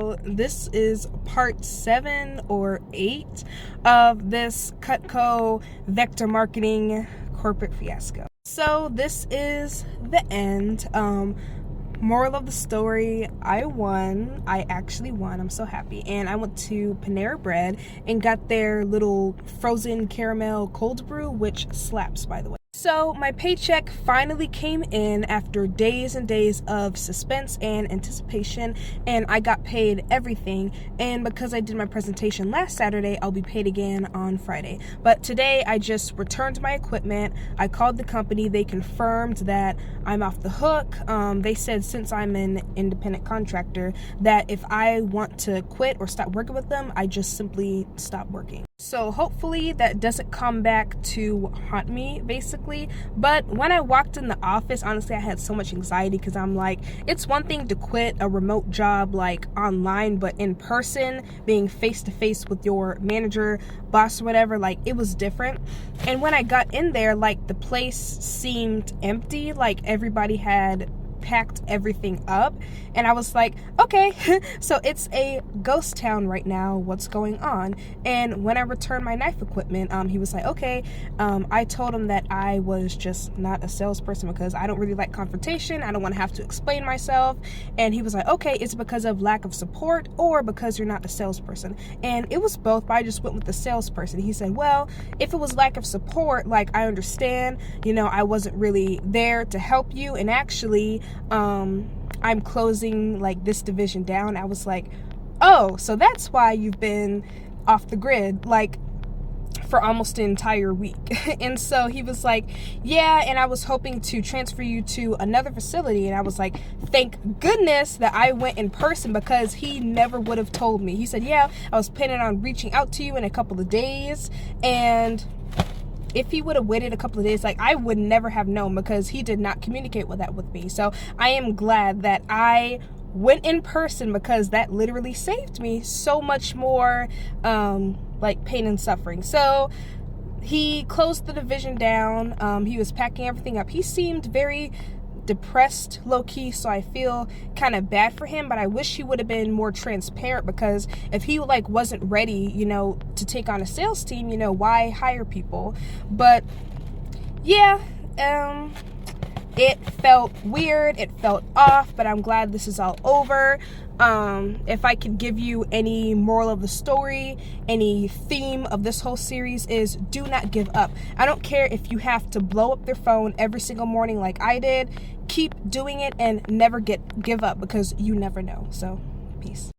So this is part 7 or 8 of this Cutco vector marketing corporate fiasco. So this is the end. Moral of the story, I won. I actually won. I'm so happy. And I went to Panera Bread and got their little frozen caramel cold brew, which slaps, by the way. So my paycheck finally came in after days and days of suspense and anticipation, and I got paid everything. And because I did my presentation last Saturday, I'll be paid again on Friday. But today I just returned my equipment. I called the company. They confirmed that I'm off the hook. They said since I'm an independent contractor that if I want to quit or stop working with them, I just simply stop working. So hopefully that doesn't come back to haunt me, basically. But when I walked in the office, honestly, I had so much anxiety because I'm like, it's one thing to quit a remote job like online, but in person, being face to face with your manager, boss, or whatever, like it was different. And when I got in there, like the place seemed empty, like everybody had packed everything up, and I was like, okay, so it's a ghost town right now, what's going on? And when I returned my knife equipment, he was like, okay. I told him that I was just not a salesperson because I don't really like confrontation. I don't want to have to explain myself. And he was like, okay, it's because of lack of support or because you're not a salesperson. And it was both, but I just went with the salesperson. He said, well, if it was lack of support, like I understand, I wasn't really there to help you, and actually I'm closing like this division down. I was like, oh, so that's why you've been off the grid like for almost an entire week. And so he was like, yeah, and I was hoping to transfer you to another facility. And I was like, thank goodness that I went in person, because he never would have told me. He said, yeah, I was planning on reaching out to you in a couple of days, and if he would have waited a couple of days, like I would never have known, because he did not communicate with that with me. So I am glad that I went in person, because that literally saved me so much more like pain and suffering. So he closed the division down. He was packing everything up. He seemed very depressed, low-key, so I feel kind of bad for him, but I wish he would have been more transparent, because if he like wasn't ready, to take on a sales team, why hire people? But yeah, it felt weird, it felt off, but I'm glad this is all over. If I could give you any moral of the story, any theme of this whole series, is do not give up. I don't care if you have to blow up their phone every single morning like I did. Keep doing it and never give up, because you never know. So, peace.